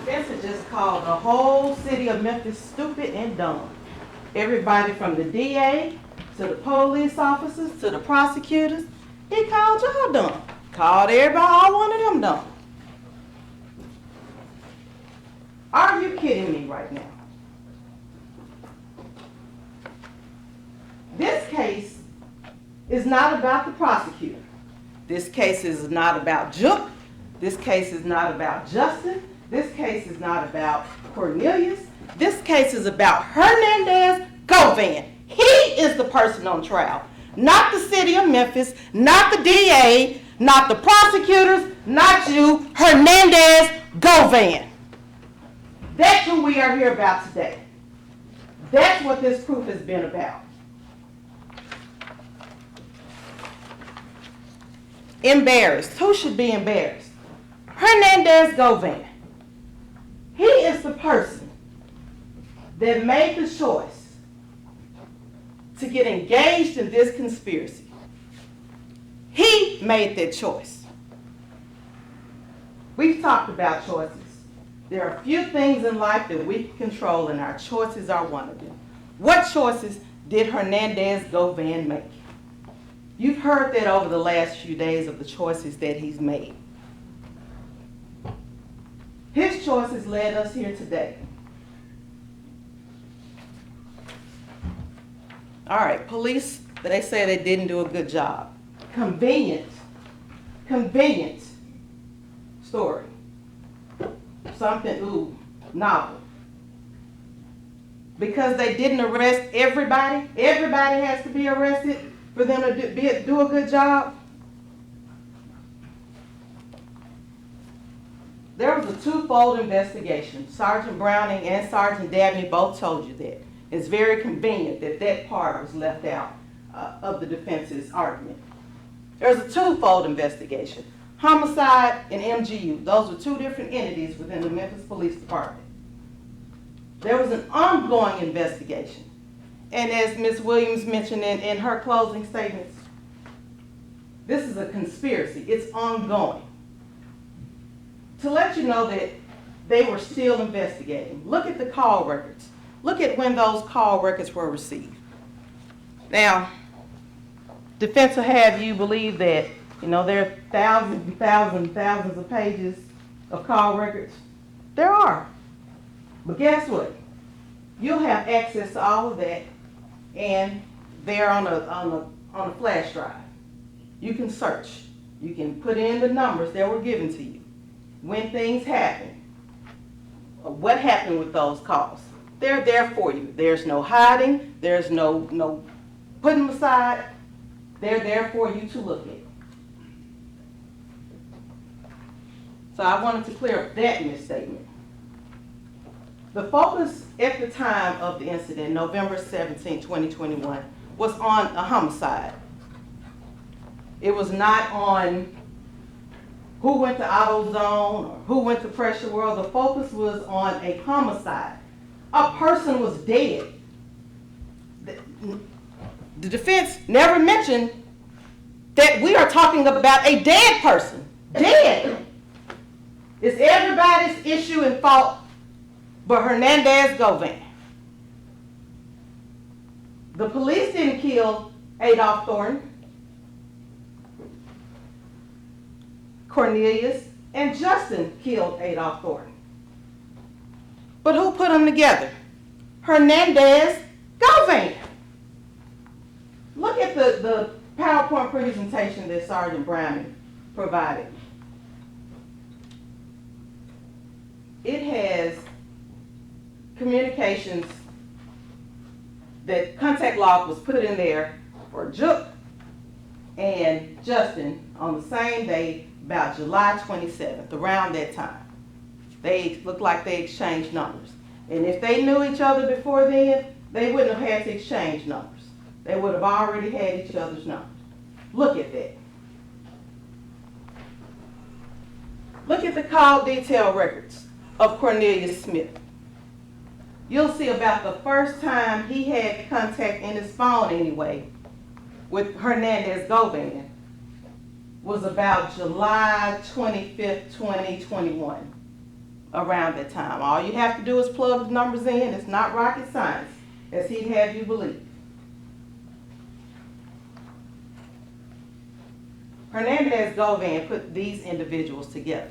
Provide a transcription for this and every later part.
defense has just called the whole city of Memphis stupid and dumb. Everybody from the DA to the police officers to the prosecutors, he called y'all dumb. Called everybody, all one of them dumb. Are you kidding me right now? This case is not about the prosecutor. This case is not about Juke. This case is not about Justin. This case is not about Cornelius. This case is about Hernandez Govan. He is the person on trial, not the city of Memphis, not the DA, not the prosecutors, not you, Hernandez Govan. That's who we are here about today. That's what this proof has been about. Embarrassed. Who should be embarrassed? Hernandez Govan. He is the person that made the choice to get engaged in this conspiracy. He made that choice. We've talked about choices. There are a few things in life that we can control, and our choices are one of them. What choices did Hernandez Govan make? You've heard that over the last few days of the choices that he's made. His choices led us here today. All right, police, they say they didn't do a good job. Convenient story. Something, novel. Because they didn't arrest everybody has to be arrested for them to do a good job. There was a twofold investigation. Sergeant Browning and Sergeant Dabney both told you that. It's very convenient that that part was left out of the defense's argument. There's a twofold investigation. Homicide and MGU. Those are two different entities within the Memphis Police Department. There was an ongoing investigation. And as Ms. Williams mentioned in her closing statements, this is a conspiracy. It's ongoing. To let you know that they were still investigating, look at the call records. Look at when those call records were received. Now, defense will have you believe that, there are thousands and thousands and thousands of pages of call records. There are. But guess what? You'll have access to all of that, and they're on a flash drive. You can search. You can put in the numbers that were given to you. When things happen, what happened with those calls. They're there for you. There's no hiding. There's no putting them aside. They're there for you to look at. So I wanted to clear up that misstatement. The focus at the time of the incident, November 17, 2021, was on a homicide. It was not on who went to AutoZone or who went to Pressure World. The focus was on a homicide. A person was dead. The defense never mentioned that we are talking about a dead person. Dead. It's everybody's issue and fault but Hernandez Govan. The police didn't kill Adolph Thornton, Cornelius, and Justin killed Adolph Thornton. But who put them together? Hernandez Govan. Look at the PowerPoint presentation that Sergeant Browning provided. It has communications that contact log was put in there for Juke and Justin on the same day, about July 27th, around that time. They looked like they exchanged numbers. And if they knew each other before then, they wouldn't have had to exchange numbers. They would have already had each other's numbers. Look at that. Look at the call detail records of Cornelius Smith. You'll see about the first time he had contact in his phone anyway with Hernandez Govan was about July 25th, 2021. around that time. All you have to do is plug the numbers in. It's not rocket science, as he'd have you believe. Hernandez Govan put these individuals together.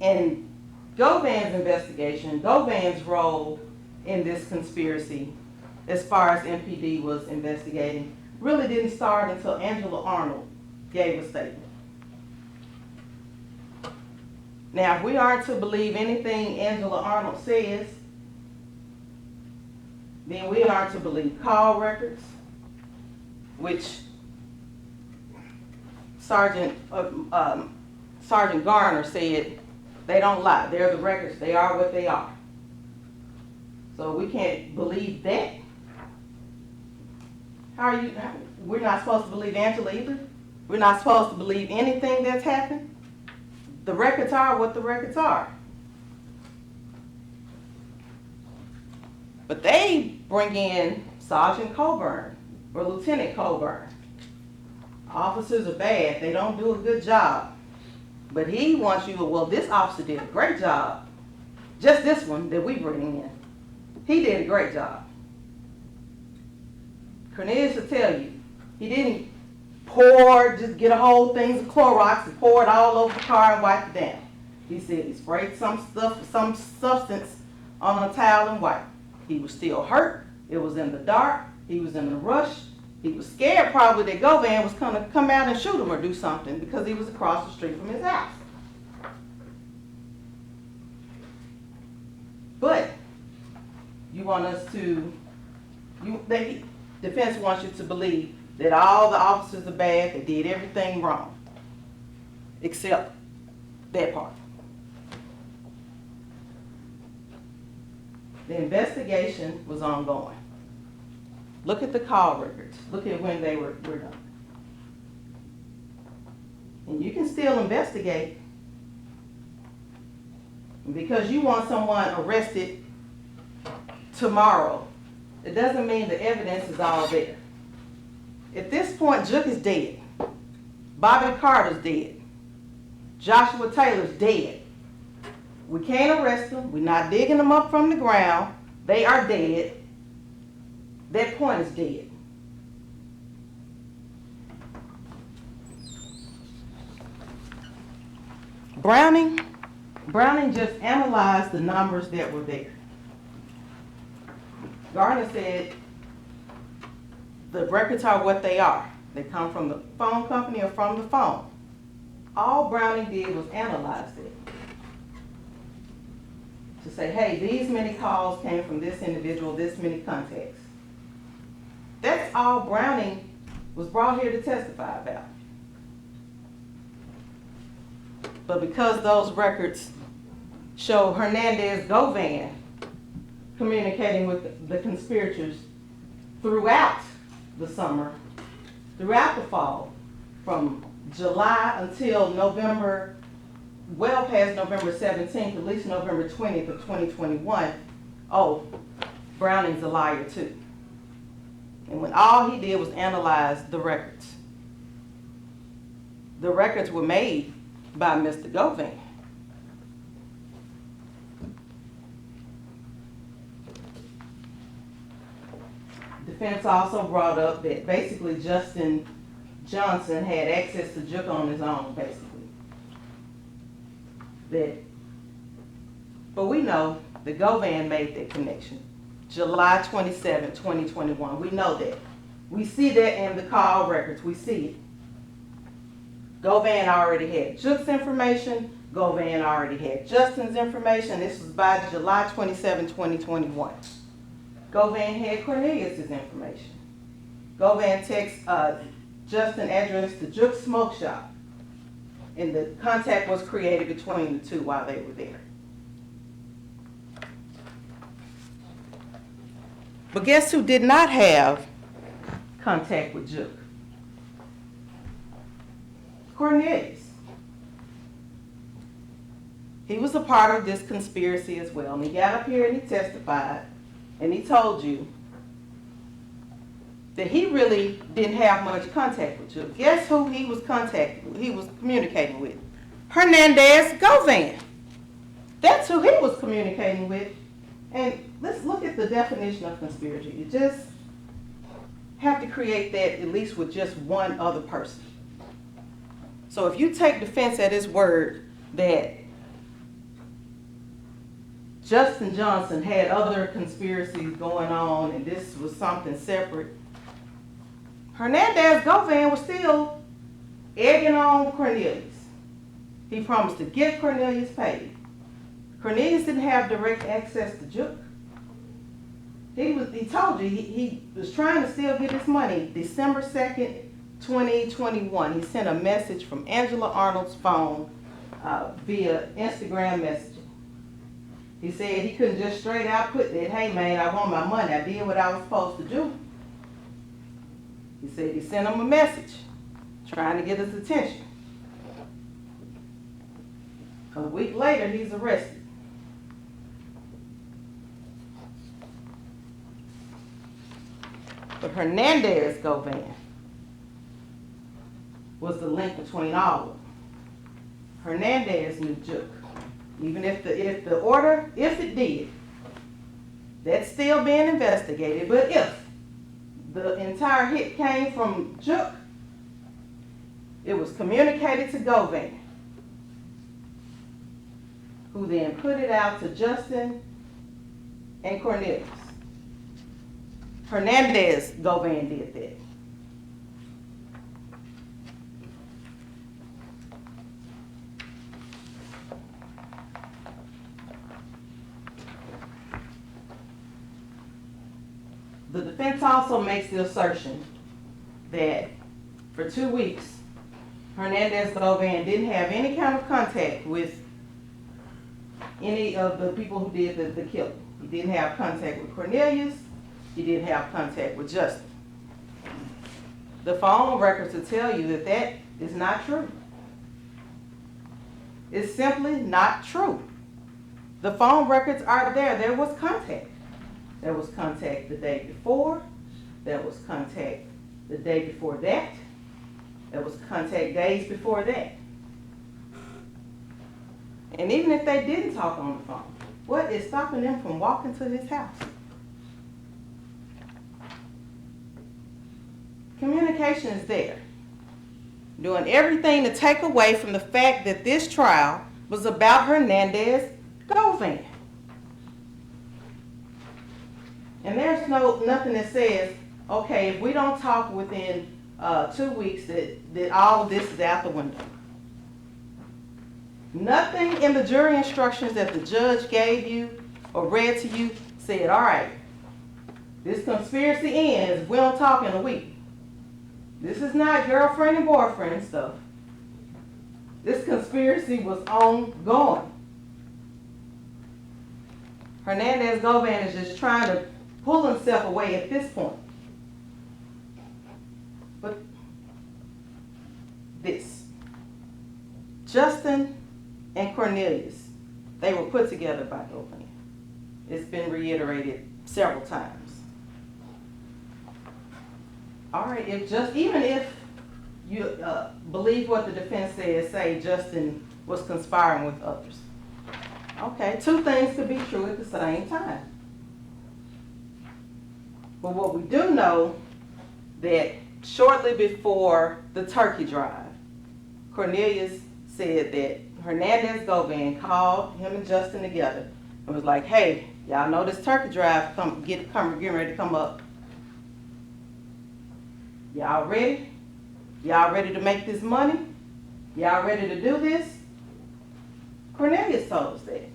In Govan's investigation, Govan's role in this conspiracy, as far as MPD was investigating, really didn't start until Angela Arnold gave a statement. Now, if we are to believe anything Angela Arnold says, then we are to believe call records, which Sergeant Garner said they don't lie. They're the records. They are what they are. So we can't believe that. We're not supposed to believe Angela either. We're not supposed to believe anything that's happened. The records are what the records are. But they bring in Sergeant Coburn or Lieutenant Coburn. Officers are bad. They don't do a good job. But he wants you to, well, this officer did a great job. Just this one that we bring in. He did a great job. Cornelius will tell you, he didn't just get a whole thing of Clorox and pour it all over the car and wipe it down. He said he sprayed some substance on a towel and wiped. He was still hurt. It was in the dark. He was in a rush. He was scared probably that Govan was going to come out and shoot him or do something because he was across the street from his house. But you want us to, defense wants you to believe that all the officers are bad, they did everything wrong, except that part. The investigation was ongoing. Look at the call records. Look at when they were done. And you can still investigate. And because you want someone arrested tomorrow, it doesn't mean the evidence is all there. At this point, Jook is dead. Bobby Carter's dead. Joshua Taylor's dead. We can't arrest them. We're not digging them up from the ground. They are dead. That point is dead. Browning just analyzed the numbers that were there. Garner said the records are what they are. They come from the phone company or from the phone. All Browning did was analyze it. To say, hey, these many calls came from this individual, this many contacts. That's all Browning was brought here to testify about. But because those records show Hernandez Govan communicating with the conspirators throughout the summer, throughout the fall, from July until November, well past November 17th, at least November 20th of 2021, oh, Browning's a liar too. And when all he did was analyze the records. The records were made by Mr. Govan. Defense also brought up that basically Justin Johnson had access to Jook on his own, basically. But we know that Govan made that connection. July 27, 2021. We know that. We see that in the call records. We see it. Govan already had Jook's information. Govan already had Justin's information. This was by July 27, 2021. Govan had Cornelius' information. Govan texts Justin address to Jook's smoke shop. And the contact was created between the two while they were there. But guess who did not have contact with Jook? Cornelius. He was a part of this conspiracy as well. And he got up here and he testified. And he told you that he really didn't have much contact with you. Guess who he was communicating with? Hernandez Govan. That's who he was communicating with. And let's look at the definition of conspiracy. You just have to create that at least with just one other person. So if you take defense at his word that Justin Johnson had other conspiracies going on and this was something separate, Hernandez Govan was still egging on Cornelius. He promised to get Cornelius paid. Cornelius didn't have direct access to Juke. He told you he was trying to still get his money. December 2nd, 2021, he sent a message from Angela Arnold's phone via Instagram messaging. He said he couldn't just straight out put that, hey man, I want my money. I did what I was supposed to do. He said he sent him a message trying to get his attention. A week later, he's arrested. But Hernandez Govan was the link between all of them. Hernandez knew Juke. Even if it did, that's still being investigated. But if the entire hit came from Juke, it was communicated to Govan, who then put it out to Justin and Cornelius. Hernandez Govan did that. The defense also makes the assertion that for 2 weeks, Hernandez Govan didn't have any kind of contact with any of the people who did the killing. He didn't have contact with Cornelius. He didn't have contact with Justin. The phone records will tell you that that is not true. It's simply not true. The phone records are there. There was contact. There was contact the day before. There was contact the day before that. There was contact days before that. And even if they didn't talk on the phone, what is stopping them from walking to his house? Communication is there, doing everything to take away from the fact that this trial was about Hernandez Govan. And there's nothing that says, okay, if we don't talk within 2 weeks, that all of this is out the window. Nothing in the jury instructions that the judge gave you or read to you said, all right, this conspiracy ends if we don't talk in a week. This is not girlfriend and boyfriend stuff. This conspiracy was ongoing. Hernandez Govan is just trying to pull himself away at this point. But this, Justin and Cornelius, they were put together by Govan. It's been reiterated several times. All right, even if you believe what the defense says, say Justin was conspiring with others. Okay, two things could be true at the same time. But what we do know that shortly before the turkey drive, Cornelius said that Hernandez Govan called him and Justin together and was like, hey, y'all know this turkey drive getting ready to come up. Y'all ready? Y'all ready to make this money? Y'all ready to do this? Cornelius told us that.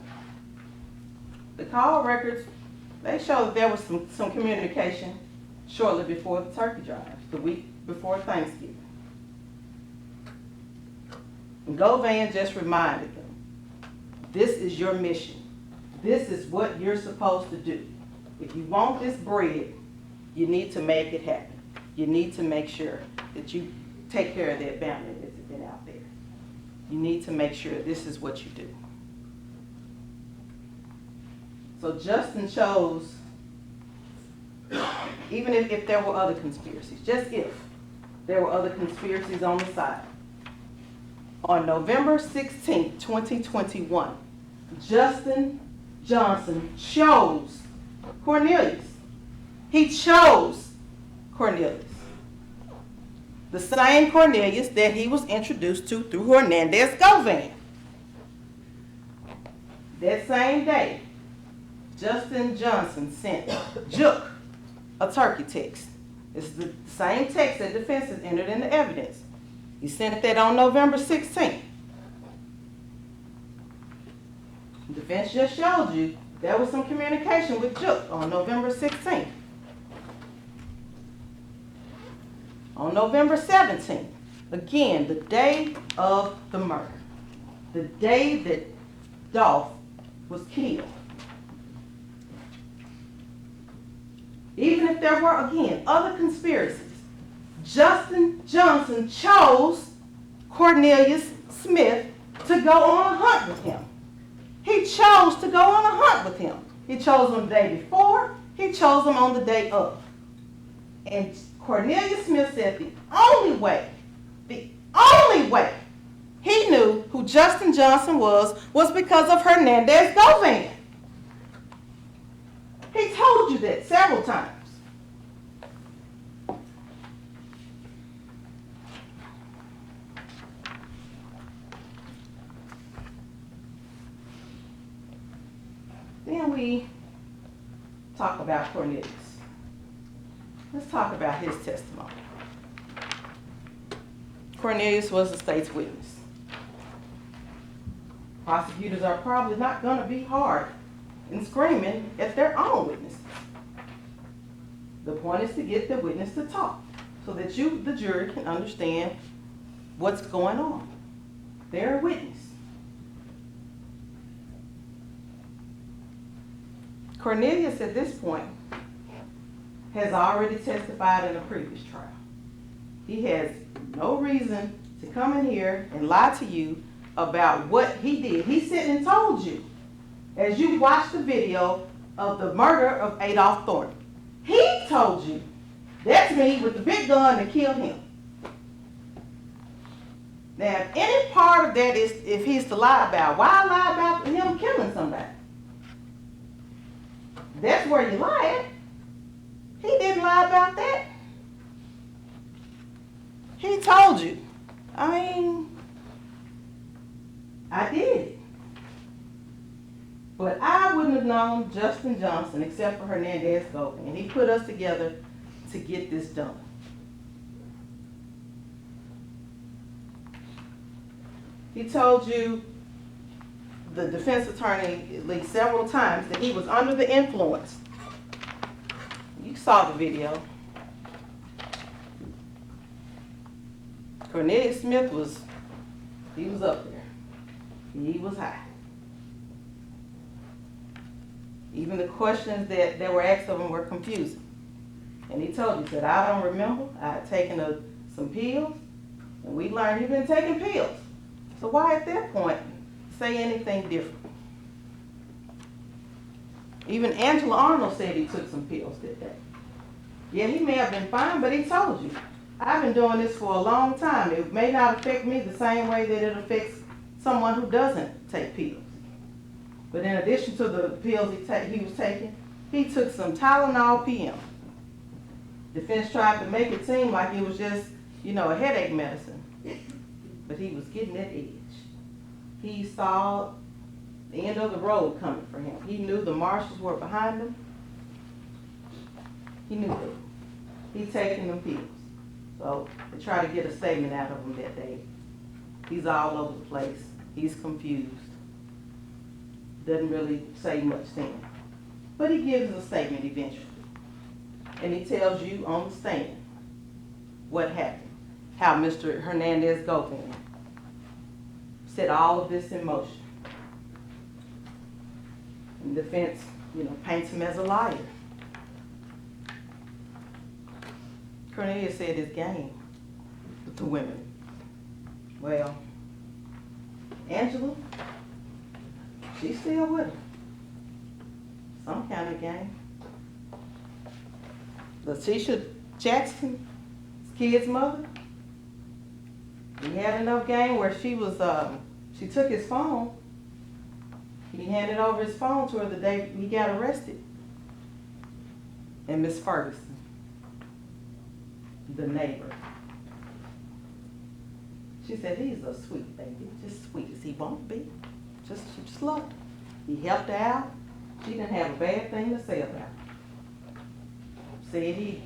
The call records, they show that there was some communication shortly before the turkey drive, the week before Thanksgiving. And Govan just reminded them, this is your mission. This is what you're supposed to do. If you want this bread, you need to make it happen. You need to make sure that you take care of that family that's been out there. You need to make sure this is what you do. So Justin chose even if there were other conspiracies, just if there were other conspiracies on the side. On November 16, 2021, Justin Johnson chose Cornelius. He chose Cornelius. The same Cornelius that he was introduced to through Hernandez Govan. That same day, Justin Johnson sent Juke a turkey text. It's the same text that defense has entered into evidence. He sent that on November 16th. Defense just showed you there was some communication with Juke on November 16th. On November 17th, again, the day of the murder, the day that Dolph was killed. Even if there were, again, other conspiracies, Justin Johnson chose Cornelius Smith to go on a hunt with him. He chose to go on a hunt with him. He chose him the day before. He chose him on the day of. And Cornelius Smith said the only way he knew who Justin Johnson was because of Hernandez Govan. He told you that several times. Then we talk about Cornelius. Let's talk about his testimony. Cornelius was the state's witness. Prosecutors are probably not going to be hard in screaming at their own witnesses. The point is to get the witness to talk so that you, the jury, can understand what's going on. They're a witness. Cornelius, at this point, has already testified in a previous trial. He has no reason to come in here and lie to you about what he did. He said and told you, as you watched the video of the murder of Adolph Thornton, he told you, that's me with the big gun that killed him. Now, if any part of that is, if he's to lie about, why lie about him killing somebody? That's where you lied. He didn't lie about that. He told you. I did. But I wouldn't have known Justin Johnson except for Hernandez Govan. And he put us together to get this done. He told you, the defense attorney, at least several times, that he was under the influence. You saw the video. Cornelius Smith was up there. He was high. Even the questions that were asked of him were confusing. And he told you, he said, I don't remember. I had taken some pills, and we learned he'd been taking pills. So why at that point say anything different? Even Angela Arnold said he took some pills that day. Yeah, he may have been fine, but he told you, I've been doing this for a long time. It may not affect me the same way that it affects someone who doesn't take pills. But in addition to the pills he was taking, he took some Tylenol PM. Defense tried to make it seem like it was just, a headache medicine. But he was getting that edge. He saw the end of the road coming for him. He knew the marshals were behind him. He knew that. He'd taken them pills. So they tried to get a statement out of him that day. He's all over the place. He's confused. Doesn't really say much then. But he gives a statement eventually. And he tells you on the stand what happened. How Mr. Hernandez Govan set all of this in motion. And the defense, paints him as a liar. Cornelius said his game with the women. Well, Angela, she's still with him. Some kind of game. Letitia Jackson's kid's mother. He had enough game where she took his phone. He handed over his phone to her the day he got arrested. And Miss Ferguson, the neighbor, she said, he's a sweet baby, just sweet as he won't be. She just loved him. He helped her out. She didn't have a bad thing to say about him. Said he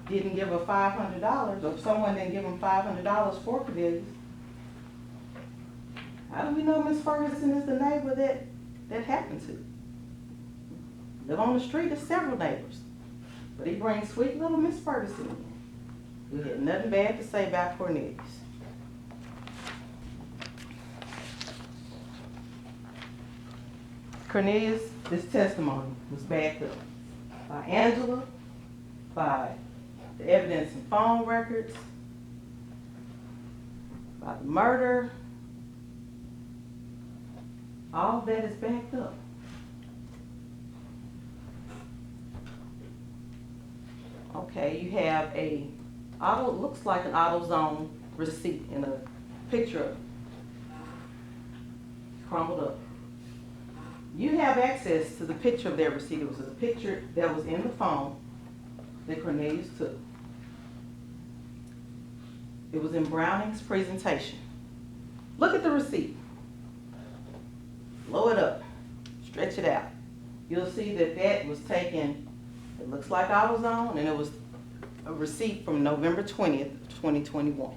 didn't give her $500, or someone didn't give him $500 for Cornelius. How do we know Miss Ferguson is the neighbor that happened to? Live on the street, there's several neighbors. But he brings sweet little Miss Ferguson in, who had nothing bad to say about Cornelius. Cornelius, this testimony was backed up by Angela, by the evidence and phone records, by the murder. All of that is backed up. Okay, you have looks like an AutoZone receipt in a picture of it, crumbled up. You have access to the picture of their receipt. It was a picture that was in the phone that Cornelius took. It was in Browning's presentation. Look at the receipt. Blow it up. Stretch it out. You'll see that was taken, it looks like AutoZone, and it was a receipt from November 20th, 2021.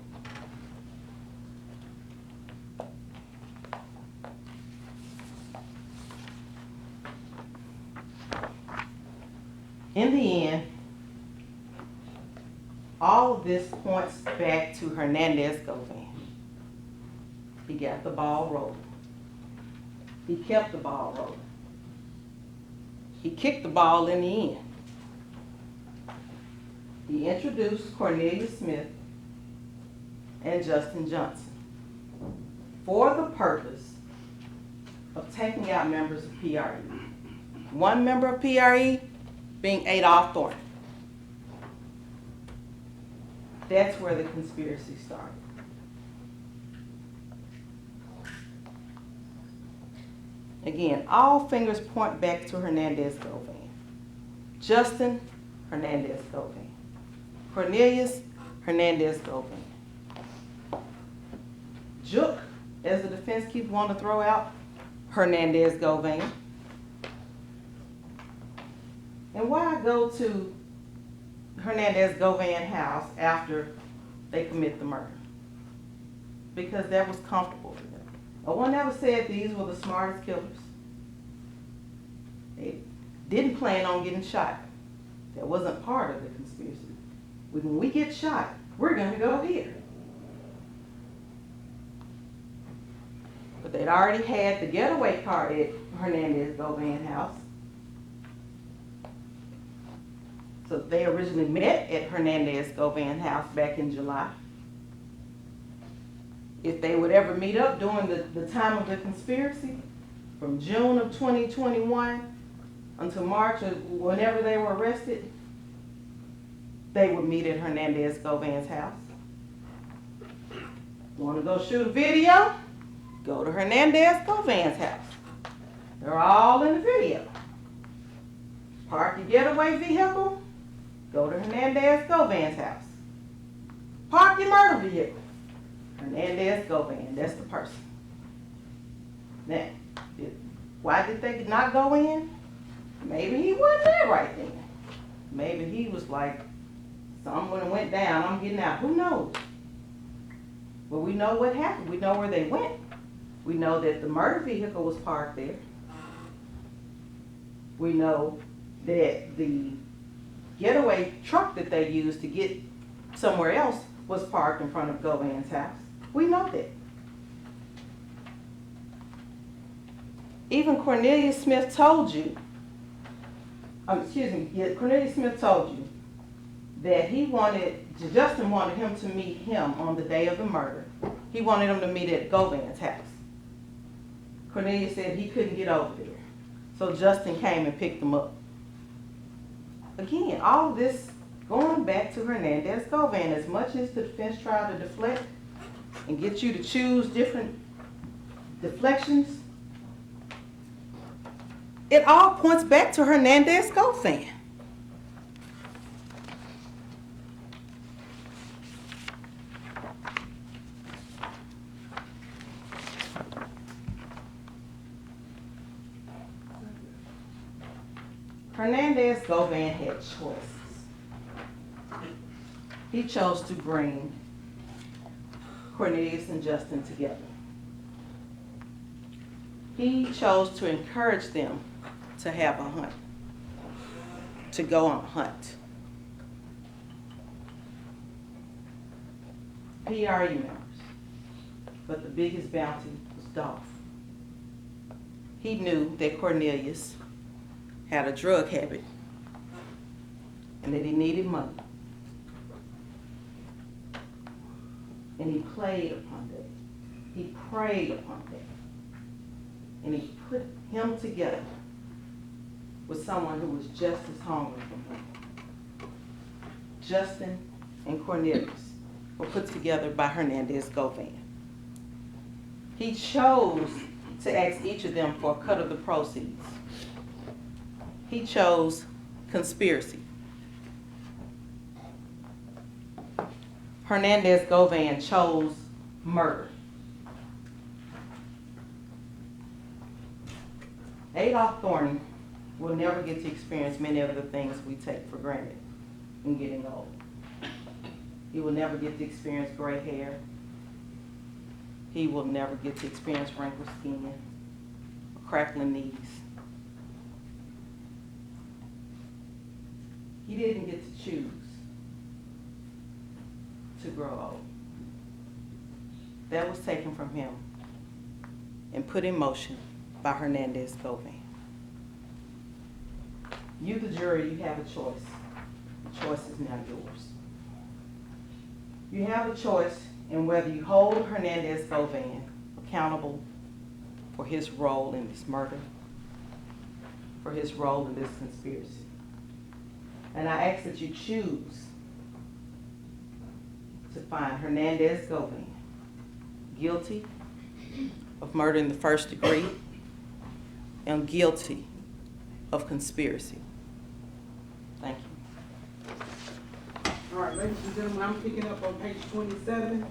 In the end, all of this points back to Hernandez Govan. He got the ball rolling. He kept the ball rolling. He kicked the ball in the end. He introduced Cornelius Smith and Justin Johnson for the purpose of taking out members of PRE. One member of PRE being Adolph Thornton. That's where the conspiracy started. Again, all fingers point back to Hernandez Govan. Justin, Hernandez Govan. Cornelius, Hernandez Govan. Juke, as the defense keeps wanting to throw out, Hernandez Govan. And why go to Hernandez Govan house after they commit the murder? Because that was comfortable for them. No one ever said these were the smartest killers. They didn't plan on getting shot. That wasn't part of the conspiracy. When we get shot, we're going to go here. But they'd already had the getaway car at Hernandez Govan house. So they originally met at Hernandez Govan house back in July. If they would ever meet up during the time of the conspiracy, from June of 2021 until March or whenever they were arrested, they would meet at Hernandez Govan's house. Want to go shoot a video? Go to Hernandez Govan's house. They're all in the video. Park your getaway vehicle? Go to Hernandez Govan's house. Park your murder vehicle. Hernandez Govan, that's the person. Now, why did they not go in? Maybe he wasn't there right then. Maybe he was like, someone went down, I'm getting out. Who knows? But we know what happened. We know where they went. We know that the murder vehicle was parked there. We know that the getaway truck that they used to get somewhere else was parked in front of Govan's house. We know that. Even Cornelius Smith told you, Cornelius Smith told you that Justin wanted him to meet him on the day of the murder. He wanted him to meet at Govan's house. Cornelius said he couldn't get over there. So Justin came and picked him up. Again, all of this Going back to Hernandez Govan, as much as the defense tried to deflect and get you to choose different deflections, it all points back to Hernandez Govan. Hernandez Govan had choices. He chose to bring Cornelius and Justin together. He chose to encourage them to have a hunt, to go on a hunt. PRE members, but the biggest bounty was Dolph. He knew that Cornelius had a drug habit and that he needed money. And he played upon that. He preyed upon that. And he put him together with someone who was just as hungry for him. Justin and Cornelius were put together by Hernandez Govan. He chose to ask each of them for a cut of the proceeds. He chose conspiracy. Hernandez Govan chose murder. Adolph Thornton will never get to experience many of the things we take for granted in getting old. He will never get to experience gray hair. He will never get to experience wrinkled skin or crackling knees. He didn't get to choose to grow old. That was taken from him and put in motion by Hernandez Govan. You, the jury, you have a choice. The choice is now yours. You have a choice in whether you hold Hernandez Govan accountable for his role in this murder, for his role in this conspiracy. And I ask that you choose to find Hernandez Govan guilty of murder in the first degree and guilty of conspiracy. Thank you. All right, ladies and gentlemen, I'm picking up on page 27.